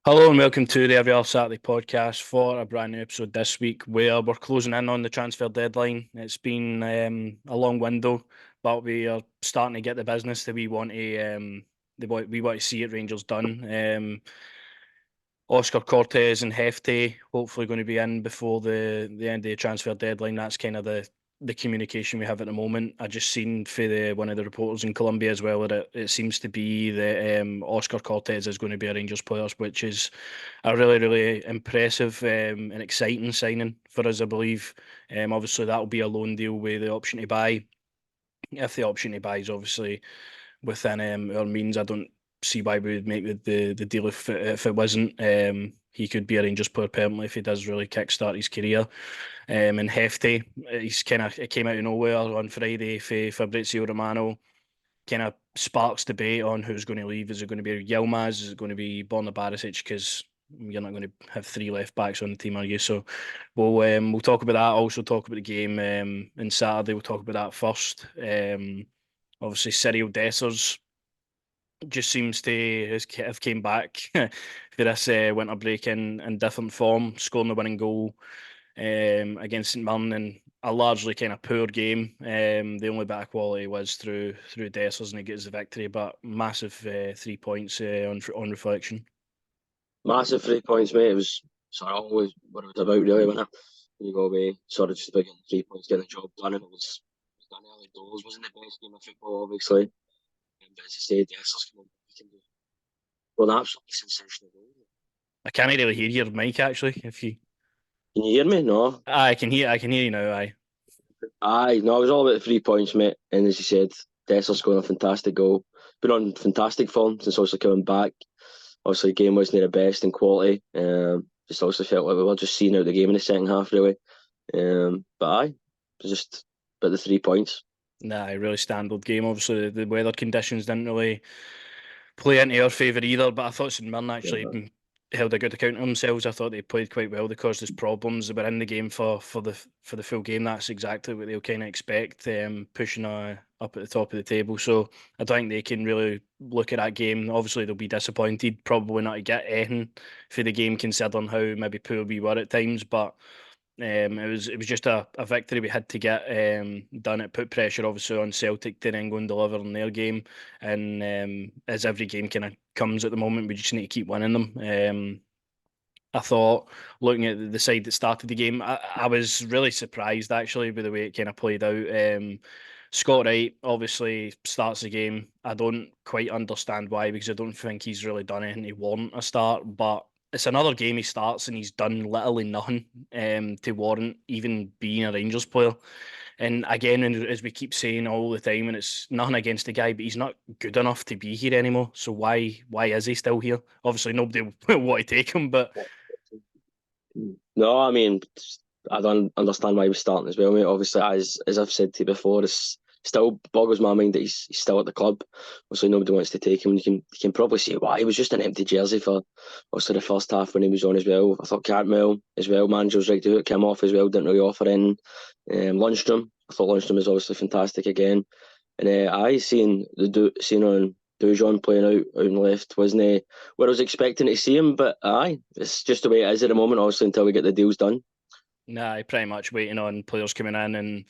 Hello and welcome to the Every Other Saturday podcast for a brand new episode this week where we're closing in on the transfer deadline. It's been a long window, but we are starting to get the business that we want to see at Rangers done. Óscar Cortés and Jefté hopefully going to be in before the end of the transfer deadline. That's kind of the communication we have at the moment. I just seen for one of the reporters in Colombia as well that it seems to be that Óscar Cortés is going to be a Rangers player, which is a really impressive and exciting signing for us, I believe. Obviously, that'll be a loan deal with the option to buy. If the option to buy is obviously within our means, I don't see why we would make the deal if it wasn't. He could be a Rangers player permanently if he does really kickstart his career. And Hefty, it came out of nowhere on Friday for Fabrizio Romano. Kind of sparks debate on who's going to leave. Is it going to be Yilmaz? Is it going to be Borna Barisic? Because you're not going to have three left backs on the team, are you? So we'll talk about that. Also talk about the game on Saturday. We'll talk about that first. Obviously, Cyril Dessers just seems to have came back for this winter break in different form, scoring the winning goal against St Mirren in a largely kind of poor game. The only bit of quality was through Dessers and he gets the victory, but massive 3 points on reflection. Massive 3 points, mate. It was sort of always what it was about, really, wasn't it? You go away, sort of just about getting 3 points, getting the job done, and it was done early doors. Wasn't the best game of football, obviously. But as you said, Dessers came on. He can do well, an absolutely sensational goal. I can't really hear your mic actually. If you, Can you hear me? No. I can hear you now. Aye. Aye, no, it was all about 3 points, mate. And as you said, Dessers scoring a fantastic goal. Been on fantastic form since also coming back. Obviously, the game wasn't the best in quality. Just also felt like we were just seeing out the game in the second half, really. But aye, it was just about the 3 points. Nah, a really standard game. Obviously, the weather conditions didn't really play into our favour either, but I thought St Mirren actually held a good account of themselves. I thought they played quite well. They caused us problems. They were in the game for the full game. That's exactly what they'll kind of expect, pushing up at the top of the table. So I don't think they can really look at that game. Obviously, they'll be disappointed, probably not to get anything for the game, considering how maybe poor we were at times. But it was just a victory we had to get done. It put pressure obviously on Celtic to then go and deliver in their game, and as every game kind of comes at the moment, we just need to keep winning them. I thought, looking at the side that started the game, I was really surprised actually with the way it kind of played out. Scott Wright obviously starts the game. I don't quite understand why, because I don't think he's really done anything to warrant a start, but it's another game he starts and he's done literally nothing to warrant even being a Rangers player. And again, as we keep saying all the time, and it's nothing against the guy, but he's not good enough to be here anymore. So why is he still here? Obviously, nobody will want to take him, but No, I mean, I don't understand why he was starting as well, mate. Obviously, as I've said to you before, it's still boggles my mind that he's still at the club. Obviously, nobody wants to take him. You can probably see why. He was just an empty jersey for obviously the first half when he was on as well. I thought Cartmel as well, manager was right to do it, came off as well, didn't really offer in. Lundstrom, I thought Lundstrom was obviously fantastic again. And I seen on Dujon playing out on the left wasn't where I was expecting to see him, but aye, it's just the way it is at the moment, obviously, until we get the deals done. nah, pretty much waiting on players coming in, and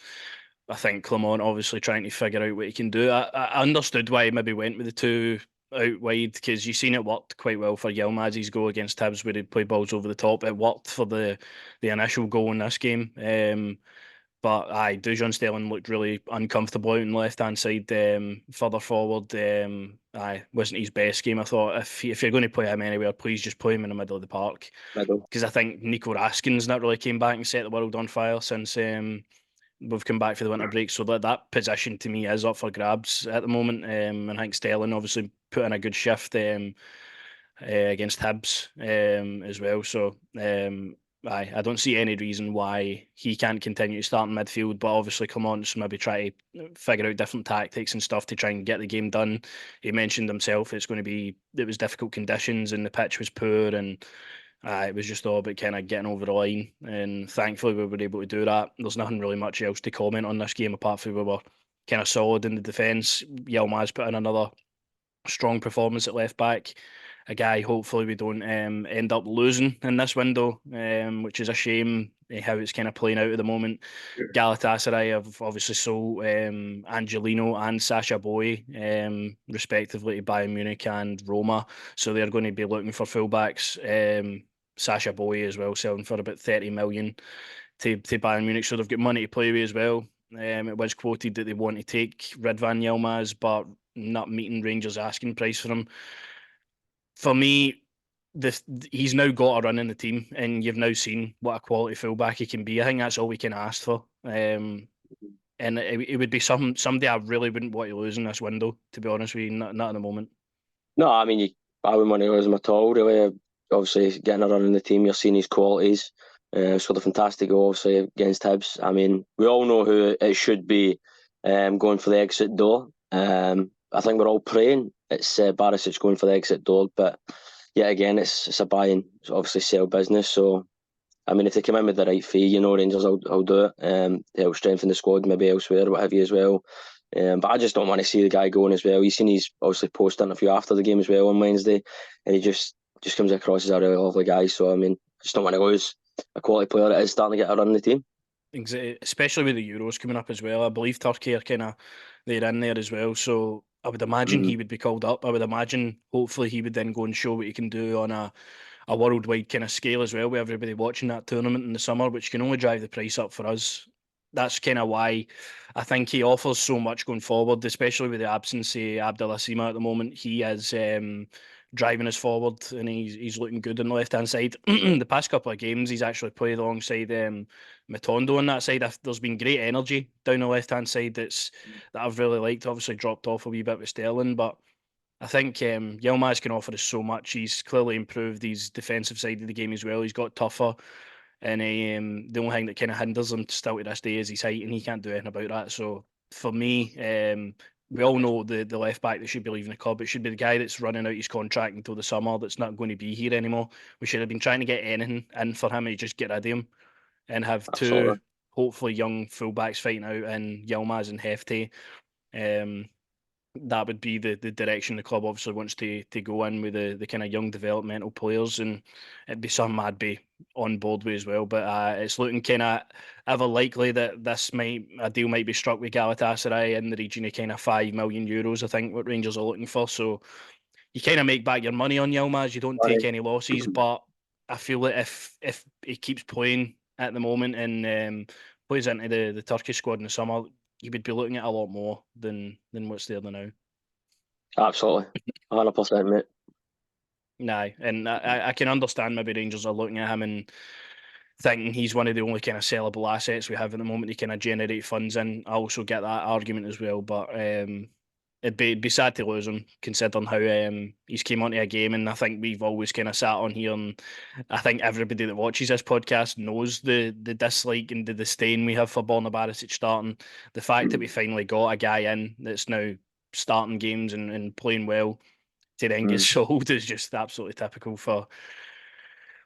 I think Clement obviously trying to figure out what he can do. I understood why he maybe went with the two out wide, because you've seen it worked quite well for Yilmaz's goal against Hibs where he'd play balls over the top. It worked for the initial goal in this game. But aye, Dujon Sterling looked really uncomfortable out on the left hand side. Further forward, aye, wasn't his best game. I thought if you're going to play him anywhere, please just play him in the middle of the park, Middle. because I think Nico Raskin's not really came back and set the world on fire since we've come back for the winter break. So that position to me is up for grabs at the moment. And I think Sterling obviously put in a good shift against Hibs as well. So I don't see any reason why he can't continue to start in midfield, but obviously come on, so maybe try to figure out different tactics and stuff to try and get the game done. He mentioned himself it was difficult conditions and the pitch was poor, and it was just all about kind of getting over the line, and thankfully we were able to do that. There's nothing really much else to comment on this game apart from we were kind of solid in the defence. Yilmaz put in another strong performance at left back. a guy hopefully we don't end up losing in this window, which is a shame how it's kind of playing out at the moment. Galatasaray have obviously sold Angelino and Sasha Boy, respectively, to Bayern Munich and Roma. So they're going to be looking for fullbacks. Sasha Boy as well, selling for about 30 million to Bayern Munich. So they've got money to play with as well. It was quoted that they want to take Ridvan Yilmaz, but not meeting Rangers' asking price for him. For me, he's now got a run in the team, and you've now seen what a quality fullback he can be. I think that's all we can ask for. And it would be somebody I really wouldn't want to lose in this window, to be honest with you. Not at the moment. No, I mean, I wouldn't want to lose him at all, really. Obviously, getting a run in the team, you're seeing his qualities. Scored a fantastic goal, obviously, against Hibs. I mean, we all know who it should be going for the exit door. I think we're all praying it's Barisic going for the exit door, but yet again, it's a buying, obviously, sell business. So, I mean, if they come in with the right fee, Rangers will do it. They'll strengthen the squad, maybe elsewhere, what have you, as well. But I just don't want to see the guy going as well. You've seen his obviously post interview after the game as well on Wednesday, and he just comes across as a really lovely guy. So I mean, I just don't want to lose a quality player that is starting to get a run in the team. Especially with the Euros coming up as well. I believe Turkey are they're in there as well. So I would imagine he would be called up. I would imagine hopefully he would then go and show what he can do on a worldwide kind of scale as well, with everybody watching that tournament in the summer, which can only drive the price up for us. That's kind of why I think he offers so much going forward, especially with the absence of Abdallah Sima at the moment. He is driving us forward, and he's looking good on the left hand side. The past couple of games, he's actually played alongside Matondo on that side. There's been great energy down the left hand side that I've really liked. Obviously, dropped off a wee bit with Sterling, but I think Yilmaz can offer us so much. He's clearly improved his defensive side of the game as well. He's got tougher, and the only thing that kind of hinders him still to this day is his height, and he can't do anything about that. So for me, we all know the left back that should be leaving the club. It should be the guy that's running out his contract until the summer, that's not going to be here anymore. We should have been trying to get anything in for him to just get rid of him and have two Absolutely. hopefully young fullbacks fighting out in Yilmaz and Jefté. That would be the direction the club obviously wants to go in, with the kind of young developmental players, and it'd be something I'd be on board with as well. But it's looking kind of ever likely that a deal might be struck with Galatasaray in the region of kind of €5 million. I think what Rangers are looking for. So you kind of make back your money on Yilmaz. You don't take any losses, but I feel that if he keeps playing at the moment and plays into the Turkish squad in the summer, you would be looking at a lot more than what's there now. Absolutely, 100%, mate. Nah, and I can understand maybe Rangers are looking at him and thinking he's one of the only kind of sellable assets we have at the moment to kind of generate funds in. I also get that argument as well, but it'd be sad to lose him, considering how he's came onto a game, and I think we've always kind of sat on here, and I think everybody that watches this podcast knows the dislike and the disdain we have for Borna Barisic starting. The fact that we finally got a guy in that's now starting games and playing well to then get sold is just absolutely typical for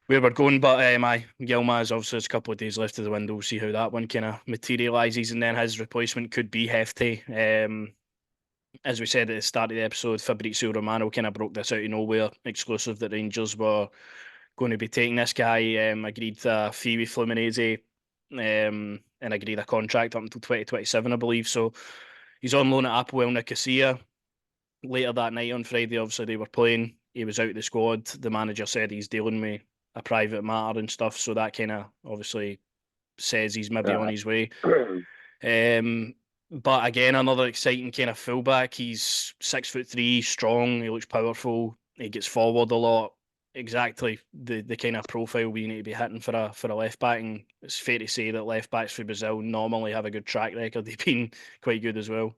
where we're going. But my Yilmaz, obviously there's a couple of days left of the window. We'll see how that one kind of materialises, and then his replacement could be Jefté. As we said at the start of the episode, Fabrizio Romano kind of broke this out of nowhere, exclusive, that Rangers were going to be taking this guy. Agreed a fee with Fluminense, and agreed a contract up until 2027, I believe. So he's on loan at Apoel Nicosia. Later that night on Friday, obviously they were playing. He was out of the squad. The manager said he's dealing with a private matter and stuff. So that kind of obviously says he's maybe on his way. But again, another exciting kind of fullback. He's 6'3", strong. He looks powerful. He gets forward a lot. Exactly the kind of profile we need to be hitting for a left back. And it's fair to say that left backs for Brazil normally have a good track record. They've been quite good as well.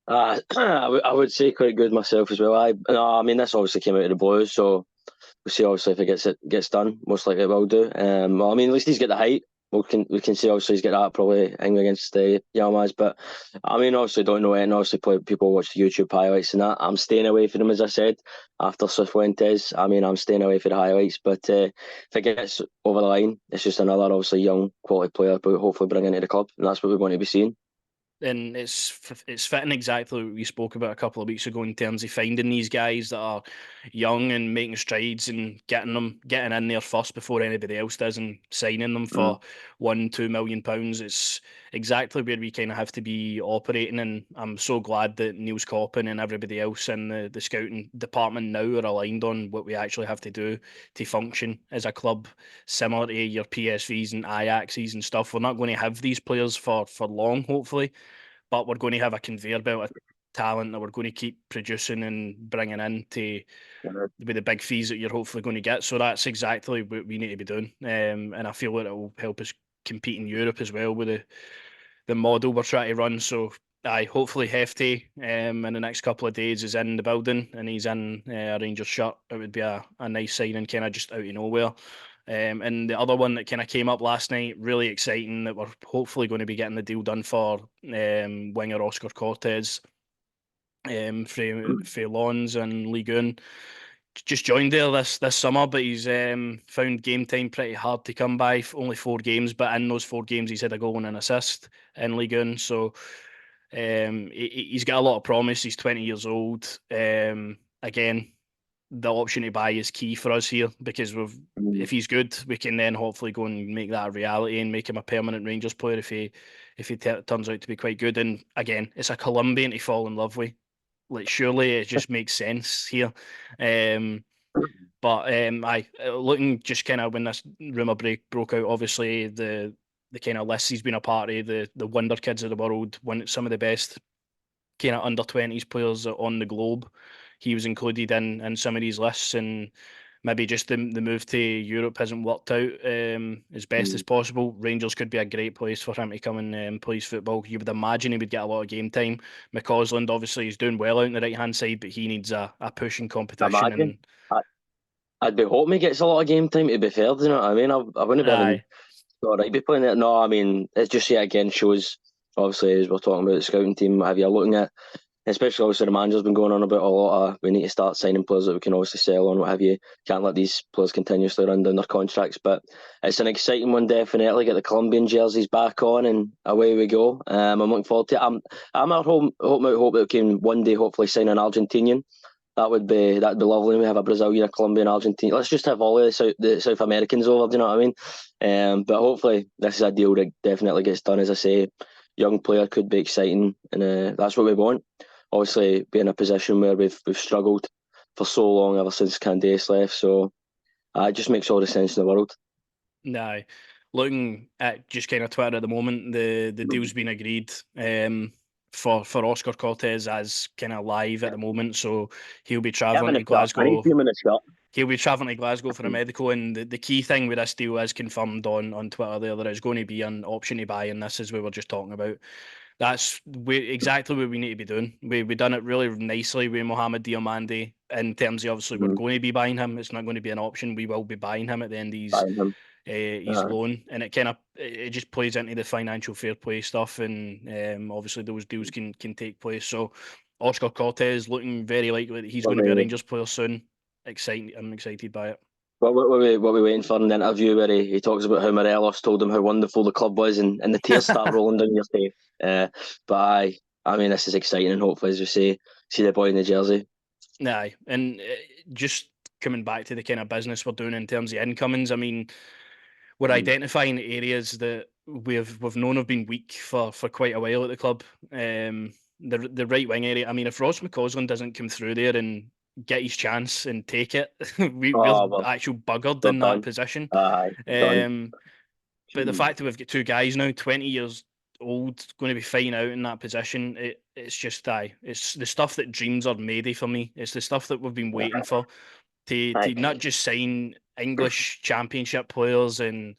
I would say quite good myself as well. I mean, this obviously came out of the blue, so we'll see obviously if it gets done. Most likely it will do. Well, I mean, at least he's got the height. We can see obviously he's got that probably hanging against Yilmaz, but I mean, obviously don't know it, and obviously people watch the YouTube highlights and that. I'm staying away from him, as I said, after Cifuentes. I mean, I'm staying away from the highlights, but if it gets over the line, it's just another obviously young quality player, but hopefully bring into the club, and that's what we want to be seeing. and it's fitting exactly what we spoke about a couple of weeks ago in terms of finding these guys that are young and making strides and getting in there first before anybody else does and signing them Mm. for £1-2 million. It's exactly where we kind of have to be operating, and I'm so glad that Niels Coppin and everybody else in the scouting department now are aligned on what we actually have to do to function as a club, similar to your PSVs and Ajaxes and stuff. We're not going to have these players for long, hopefully, but we're going to have a conveyor belt of talent that we're going to keep producing and bringing in to with the big fees that you're hopefully going to get. So that's exactly what we need to be doing, and I feel that it will help us compete in Europe as well with the model we're trying to run. So I hopefully Hefty in the next couple of days is in the building and he's in a Rangers shirt. It would be a nice signing, kind of just out of nowhere. And the other one that kind of came up last night, really exciting, that we're hopefully going to be getting the deal done for winger Óscar Cortés for Lons and Ligue 1. Just joined there this summer, but he's found game time pretty hard to come by. Only 4 games, but in those 4 games, he's had a goal and an assist in Ligue 1. So he's got a lot of promise. He's 20 years old. Again, the option to buy is key for us here because Mm. if he's good, we can then hopefully go and make that a reality and make him a permanent Rangers player if he turns out to be quite good. And again, it's a Colombian to fall in love with. Like surely it just makes sense here. Um, but I looking just kind of when this rumor broke out, obviously the kind of lists he's been a part of, the wonder kids of the world, one some of the best kind of under 20s players on the globe. He was included in some of these lists, and maybe just the move to Europe hasn't worked out as best as Mm. possible. Rangers could be a great place for him to come and play his football. You would imagine he would get a lot of game time. McCausland obviously is doing well out on the right hand side, but he needs a push in competition. Imagine. And I'd be hoping he gets a lot of game time, to be fair, do you know what I mean? I wouldn't be having aye, got right be playing it. No, I mean, it just yet again shows, obviously, as we're talking about the scouting team, what have you, looking at, especially obviously the manager's been going on about a lot of, we need to start signing players that we can obviously sell on, what have you. Can't let these players continuously run down their contracts, but it's an exciting one, definitely. Get the Colombian jerseys back on and away we go. I'm looking forward to it. I'm at home, hope that we can one day hopefully sign an Argentinian. That'd be lovely. We have a Brazilian, a Colombian, Argentina. Let's just have all of the South Americans over. Do you know what I mean? But hopefully this is a deal that definitely gets done. As I say, young player could be exciting, and that's what we want. Obviously, be in a position where we've struggled for so long ever since Candace left. So it just makes all the sense in the world. nah. Looking at just kind of Twitter at the moment, the deal's been agreed for Oscar Cortez as kind of live at the moment, so he'll be Having travelling a to shot. I need Glasgow. 2 minutes shot. He'll be travelling to Glasgow for a medical, and the key thing with this deal is confirmed on Twitter there that it's going to be an option to buy, and this is what we were just talking about. That's exactly what we need to be doing. We done it really nicely with Mohamed Diomande in terms of obviously we're Mm-hmm. going to be buying him. It's not going to be an option. We will be buying him at the end of Buying him. his Uh, loan, and it kind of it just plays into the financial fair play stuff, and obviously those deals can take place. So Oscar Cortez looking very likely that he's but going to be a Rangers player soon. Exciting! I'm excited by it. what we waiting for in the interview where he talks about how Morelos told him how wonderful the club was and the tears start rolling down your face. But I mean, this is exciting and hopefully, as you say, see the boy in the jersey. Aye, and just coming back to the kind of business we're doing in terms of incomings, I mean, we're Mm. identifying areas that we've known have been weak for quite a while at the club. The right wing area. I mean, if Ross McCausland doesn't come through there and get his chance and take it, we're Oh, well, actual buggered we're in that done. position. Aye, we're done. Um, but the fact that we've got 2 guys now, 20 years old, going to be fine out in that position, it's just it's the stuff that dreams are made of for me. It's the stuff that we've been waiting for to not Aye. just sign English Championship players and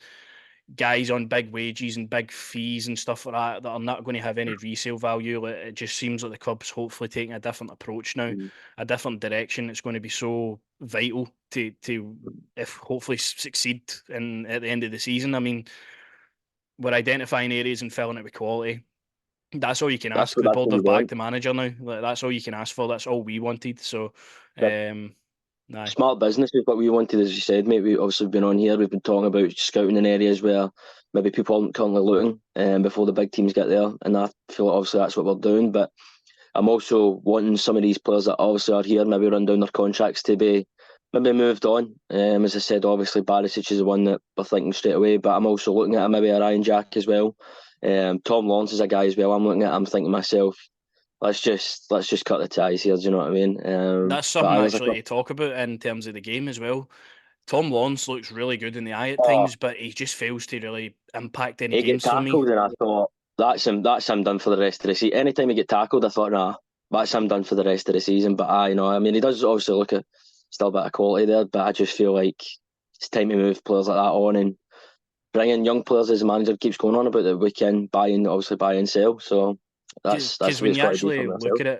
guys on big wages and big fees and stuff like that are not going to have any resale value. It just seems like the club's hopefully taking a different approach now, Mm. a different direction. It's going to be so vital to if hopefully succeed in at the end of the season. I mean, we're identifying areas and filling it with quality. That's all you can ask. The That's board what we have backed want. the manager now. Like, that's all you can ask for. That's all we wanted. So, nah, Smart business is what we wanted, as you said, mate. We obviously been on here. We've been talking about scouting in areas where maybe people aren't currently looking before the big teams get there. And I feel like obviously that's what we're doing. But I'm also wanting some of these players that obviously are here, maybe run down their contracts to be maybe moved on. As I said, obviously Barisic is the one that we're thinking straight away, but I'm also looking at maybe a Ryan Jack as well. Tom Lawrence is a guy as well. I'm looking at. I'm thinking myself, let's just cut the ties here. Do you know what I mean? That's But something there's a actually couple. to talk about in terms of the game as well. Tom Lawrence looks really good in the eye at Oh, times, but he just fails to really impact any he get games for me. tackled, and I thought that's him done for the rest of the season. Anytime he get tackled, I thought, nah, that's him done for the rest of the season. But I mean, he does obviously look at still a bit of quality there, but I just feel like it's time to move players like that on and bring in young players as the manager keeps going on about that we can obviously buy and sell. So that's Because the way when it's you got to be for actually myself.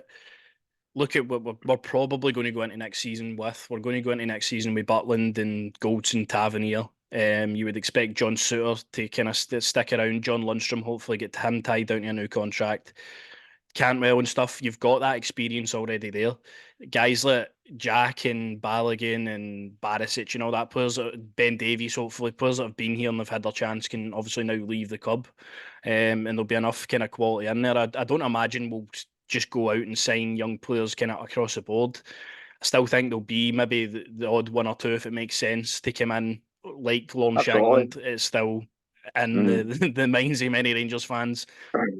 look at what we're probably going to go into next season with. We're going to go into next season with Butland and Goldson, Tavernier. You would expect John Suter to kind of stick around. John Lundstrom, hopefully get him tied down to a new contract. Cantwell and stuff. You've got that experience already there. Guys like Jack and Balogun and Barisic and all that players, Ben Davies, hopefully players that have been here and have had their chance can obviously now leave the club, and there'll be enough kind of quality in there. I don't imagine we'll just go out and sign young players kind of across the board. I still think there'll be maybe the odd one or two if it makes sense to come in, like Lorne Absolutely. Shankland. It's still in Mm. the minds of many Rangers fans,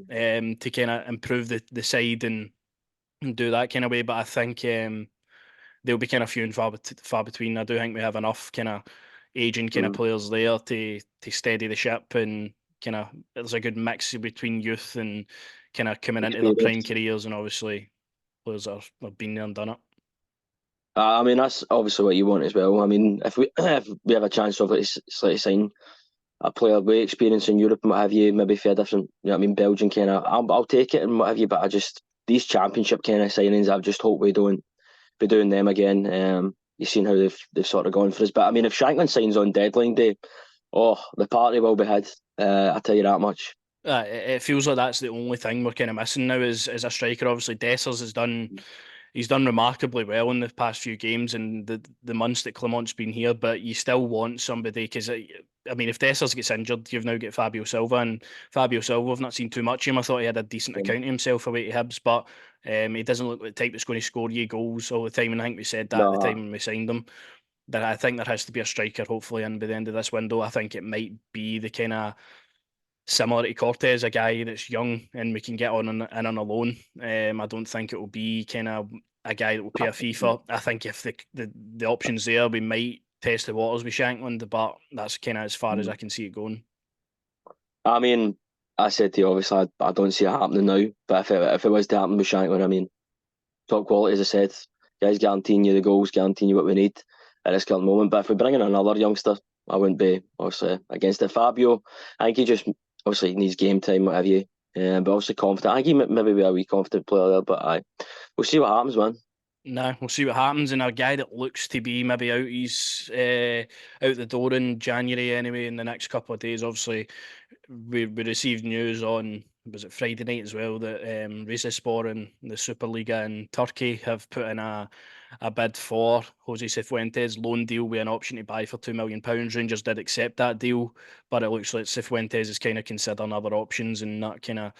to kind of improve the side and do that kind of way. But I think they'll be kind of few and far between. I do think we have enough kind of aging kind of Mm. players there to steady the ship, and kind of there's a good mix between youth and kind of coming into their prime Experience. careers, and obviously players that have been there and done it. I mean, that's obviously what you want as well. I mean, if we if we have a chance of like sign a player with experience in Europe and what have you, maybe for a different, you know what I mean, Belgian kind of, I'll take it and what have you. But I just these championship kind of signings, I just hope we don't be doing them again. You've seen how they've sort of gone for us. But I mean, if Shanklin signs on deadline day, oh, the party will be had. I tell you that much. It feels like that's the only thing we're kind of missing now is a striker. Obviously, Dessers has done he's done remarkably well in the past few games and the months that Clement's been here. But you still want somebody because I mean, if Dessers gets injured, you've now got Fabio Silva, and Fabio Silva, I've not seen too much of him. I thought he had a decent account of himself away to Hibs, but he doesn't look like the type that's going to score you goals all the time. And I think we said that at the No, time when we signed him. That I think there has to be a striker, hopefully, in by the end of this window. I think it might be the kind of similar to Cortez, a guy that's young and we can get on a loan. I don't think it will be kind of a guy that will pay a fee for. I think if the options there, we might test the waters with Shankland, but that's kind of as far as I can see it going. I mean, I said to you, obviously, I don't see it happening now. But if it was to happen with Shanklin, I mean, top quality, as I said, guys guaranteeing you the goals, guaranteeing you what we need at this current moment. But if we bring in another youngster, I wouldn't be obviously against it. Fabio, I think he just obviously needs game time, what have you. But obviously confident. I think he maybe be a wee confident player there, but we'll see what happens, man. No, we'll see what happens. And a guy that looks to be maybe out the door in January anyway. In the next couple of days, obviously, we received news on was it Friday night as well that Rizespor and the Superliga in Turkey have put in a bid for Jose Cifuentes loan deal with an option to buy for £2 million. Rangers did accept that deal, but it looks like Cifuentes is kind of considering other options and not kind of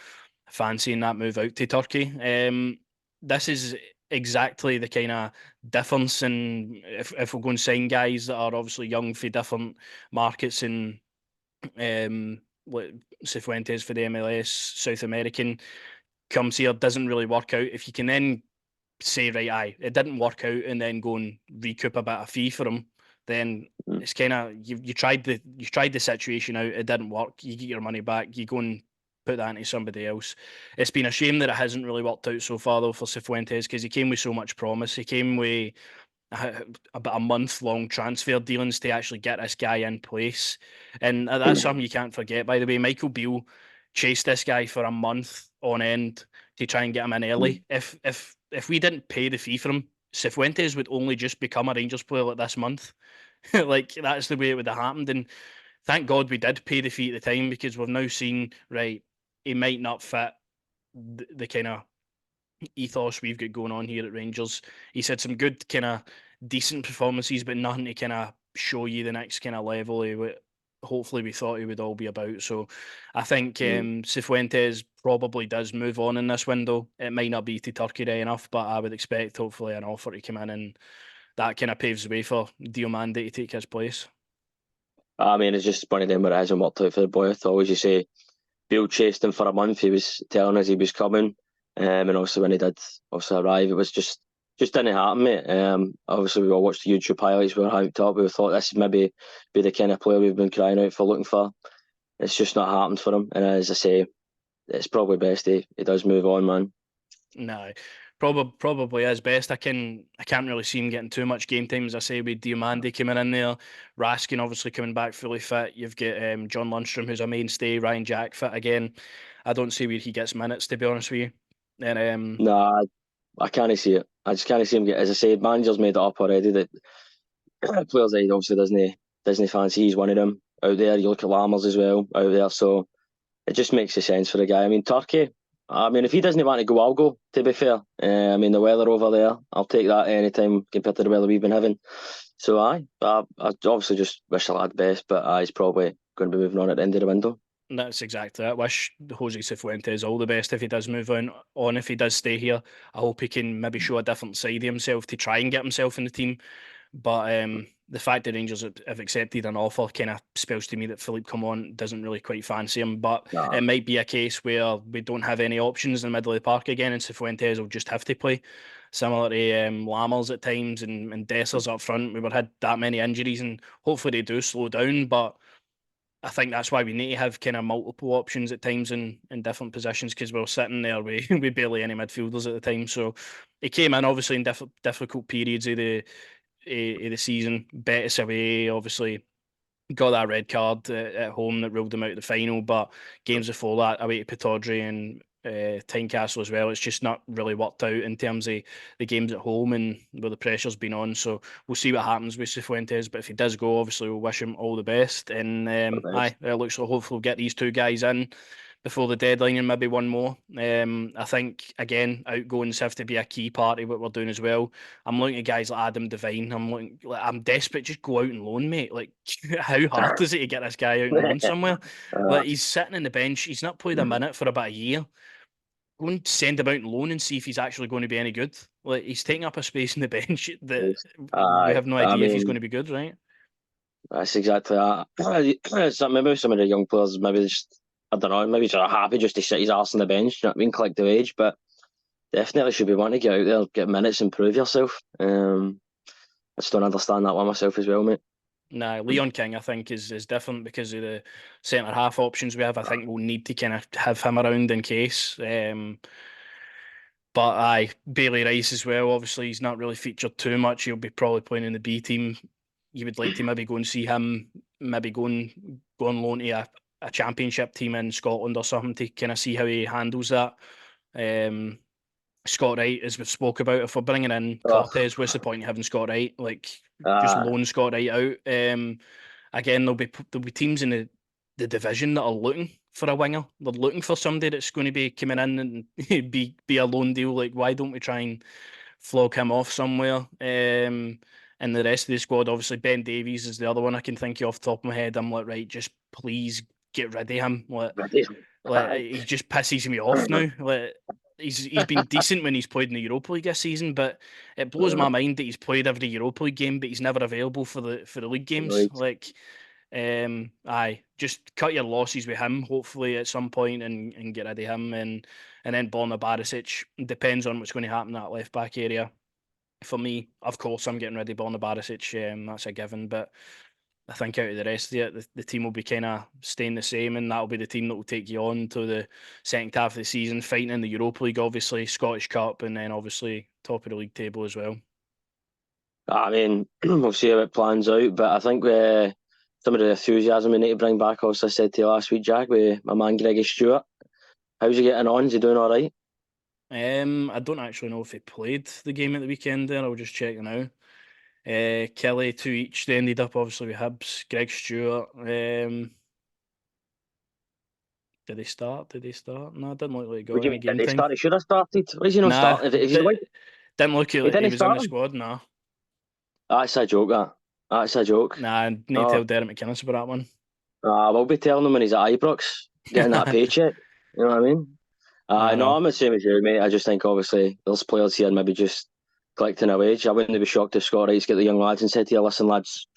fancying that move out to Turkey. This is exactly the kind of difference in if we're going to sign guys that are obviously young for different markets and like Cifuentes for the MLS, South American comes here, doesn't really work out. If you can then say, right, aye, it didn't work out, and then go and recoup a bit of fee for him, then Mm. it's kind of you tried the situation out, it didn't work. You get your money back, you go and put that into somebody else. It's been a shame that it hasn't really worked out so far though for Cifuentes because he came with so much promise. He came with about a month-long transfer dealings to actually get this guy in place, and that's something you can't forget. By the way, Michael Beale chased this guy for a month on end to try and get him in early. If we didn't pay the fee for him, Cifuentes would only just become a Rangers player like this month. Like that's the way it would have happened, and thank God we did pay the fee at the time because we've now seen right he might not fit the kind of ethos we've got going on here at Rangers. He's had some good kind of decent performances, but nothing to kind of show you the next kind of level of hopefully we thought he would all be about. So I think Mm. Cifuentes probably does move on in this window. It might not be to Turkey Day enough, but I would expect hopefully an offer to come in, and that kind of paves the way for Diomande to take his place. I mean, it's just one of them where it hasn't worked out for the boy. I thought, as you say, Bill chased him for a month. He was telling us he was coming, and also when he did also arrive, it was just didn't happen, mate. Obviously we all watched the YouTube highlights. We were hyped up. We thought this would maybe be the kind of player we've been crying out for, looking for. It's just not happened for him. And as I say, it's probably best he does move on, man. No, probably is best. I can't really see him getting too much game time, as I say, with Diomande coming in there, Raskin obviously coming back fully fit. You've got John Lundstrom, who's a mainstay, Ryan Jack fit again. I don't see where he gets minutes, to be honest with you. And Nah, I can't see it. I just can't see him get. As I said, manager's made it up already that players that he obviously doesn't fancy. He's one of them out there. You look at Lammers as well out there, so it just makes a sense for the guy. I mean, Turkey. I mean, if he doesn't want to go, I'll go. To be fair, I mean, the weather over there, I'll take that any time compared to the weather we've been having. So I obviously just wish the lad best, but he's probably going to be moving on at the end of the window. that's exactly it. I wish Jose Cifuentes all the best if he does move on. If he does stay here, I hope he can maybe show a different side of himself to try and get himself in the team. But the fact that Rangers have accepted an offer kind of spells to me that Philippe Clement doesn't really quite fancy him. But Nah, it might be a case where we don't have any options in the middle of the park again, and Cifuentes will just have to play. Similar to Lammers at times and Dessers up front. We had that many injuries, and hopefully they do slow down. But I think that's why we need to have kind of multiple options at times in different positions, because we were sitting there with barely any midfielders at the time. So he came in obviously in difficult periods of the season. Betis away, obviously got that red card at home that ruled them out of the final. But games before that, away to Pittodrie and Tynecastle as well, it's just not really worked out in terms of the games at home and where the pressure's been on. So we'll see what happens with Cifuentes. But if he does go, obviously we'll wish him all the best. And the best. aye, it looks like hopefully we'll get these two guys in before the deadline and maybe one more. I think again outgoings have to be a key part of what we're doing as well. I'm looking at guys like Adam Devine. I'm desperate. Just go out and loan, mate. Like how hard is it to get this guy out and loan somewhere? uh, Like he's sitting in the bench. He's not played a minute for about a year. Go and send him out and loan and see if he's actually going to be any good. Like he's taking up a space in the bench that we have no I idea if he's going mean, to be good, right? that's exactly that. Maybe some of the young players, maybe just, I don't know, maybe just happy just to sit his arse on the bench, you know what I mean, collect the wage, but definitely should be wanting to get out there, get minutes, and prove yourself. I just don't understand that one myself as well, mate. Nah, Leon King, I think, is different because of the centre half options we have. I think we'll need to kind of have him around in case. But aye, Bailey Rice as well. Obviously, he's not really featured too much. He'll be probably playing in the B team. You would like to maybe go and see him, maybe go on loan to a championship team in Scotland or something to kind of see how he handles that. Um, Scott Wright, as we've spoke about, if we're bringing in Oh, Cortez, what's the point of having Scott Wright? Like, just uh, loan Scott Wright out. Again, there'll be teams in the division that are looking for a winger. They're looking for somebody that's going to be coming in and be a loan deal. Like, why don't we try and flog him off somewhere? And the rest of the squad, obviously Ben Davies is the other one I can think of off the top of my head. I'm like, right, just please get rid of him. Like he just pisses me off now. Like he's been decent when he's played in the Europa League this season, but it blows my mind that he's played every Europa League game, but he's never available for the league games. right. Like, aye, just cut your losses with him, hopefully at some point, and get rid of him, and then Borna Barisic. Depends on what's going to happen in that left back area. For me, of course, I'm getting rid of Borna Barisic. That's a given, but I think out of the rest of it, the team will be kind of staying the same, and that'll be the team that will take you on to the second half of the season, fighting in the Europa League, obviously, Scottish Cup, and then obviously top of the league table as well. I mean, we'll see how it plans out, but I think some of the enthusiasm we need to bring back, also I said to you last week, Jack, with my man Greggy Stewart. How's he getting on? Is he doing all right? I don't actually know if he played the game at the weekend there. I'll just check now. Kelly, two each. They ended up obviously with Hibs. Greg Stewart. Did they start? Did they start? No, it didn't look like he Would got you any mean, did game they time. start? He should have started. Why is he not Nah, starting? If he's like, didn't look he like he didn't was in the start him. squad. Nah, That's a joke, that. That's a joke. nah. I need to No, tell Derek McInnes about that one. We'll be telling him when he's at Ibrox, getting that paycheck. You know what I mean? I No, know. I'm the same as you, mate. I just think obviously there's players here maybe just collecting a wage. I wouldn't be shocked if Scott Wright's get the young lads and said to you, listen, lads,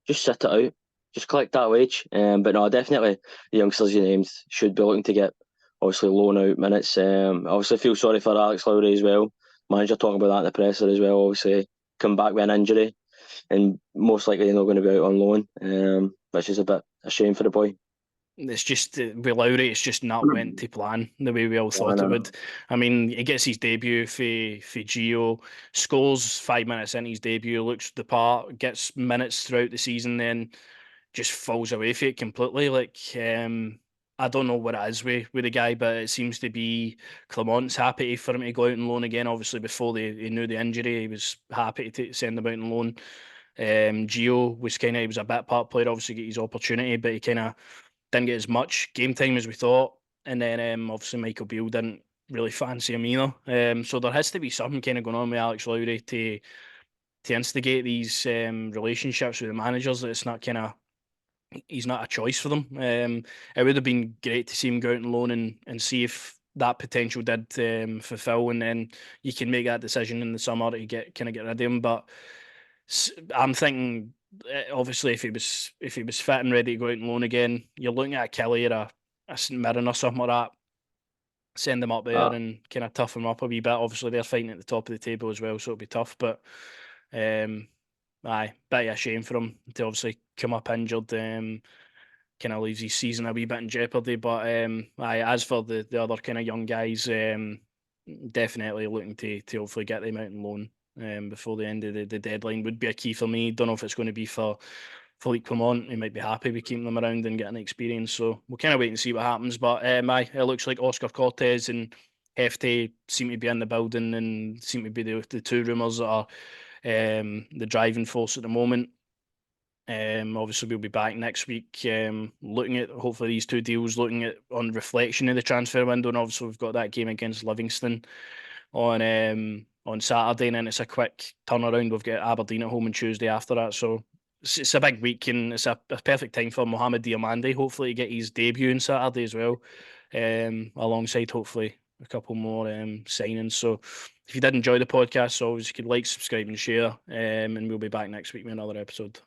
just sit it out, just collect that wage. But no, definitely the youngsters you named should be looking to get obviously loan out minutes. Obviously feel sorry for Alex Lowry as well. Manager talking about that in the presser as well. Obviously come back with an injury and most likely they're not going to be out on loan, which is a bit a shame for the boy. It's just with Lowry, it's just not went to plan the way we all I thought it would. know. I mean, he gets his debut for Gio, scores 5 minutes in his debut, looks the part, gets minutes throughout the season, then just falls away from it completely. Like, I don't know what it is with the guy, but it seems to be Clement's happy for him to go out on loan again. Obviously, before he knew the injury, he was happy to send him out on loan. Gio was he was a bit part player, obviously get his opportunity, but he kind of didn't get as much game time as we thought. And then obviously Michael Beale didn't really fancy him either. So there has to be something kind of going on with Alex Lowry to instigate these relationships with the managers that it's not kind of he's not a choice for them. It would have been great to see him go out on loan and see if that potential did fulfill, and then you can make that decision in the summer to get kind of get rid of him. But I'm thinking, obviously, if he was fit and ready to go out on loan again, you're looking at a Kelly or a St Mirren or something like that. Send them up there Uh, and kind of tough them up a wee bit. Obviously, they're fighting at the top of the table as well, so it'll be tough. But um, aye, bit of a shame for him to obviously come up injured. Kind of leaves his season a wee bit in jeopardy. But aye, as for the other kind of young guys, definitely looking to hopefully get them out on loan before the end of the deadline would be a key for me. Don't know if it's going to be for Philippe Clement. He might be happy with keeping them around and getting experience. So we'll kind of wait and see what happens. But aye, it looks like Óscar Cortés and Jefté seem to be in the building and seem to be the two rumours that are the driving force at the moment. Obviously, we'll be back next week looking at hopefully these two deals, looking at on reflection of the transfer window. And obviously, we've got that game against Livingston on Saturday, and then it's a quick turnaround. We've got Aberdeen at home on Tuesday after that. So it's a big week, and it's a perfect time for Mohamed Diamande, hopefully, to get his debut on Saturday as well, alongside hopefully a couple more signings. So if you did enjoy the podcast, always you could like, subscribe, and share. And we'll be back next week with another episode.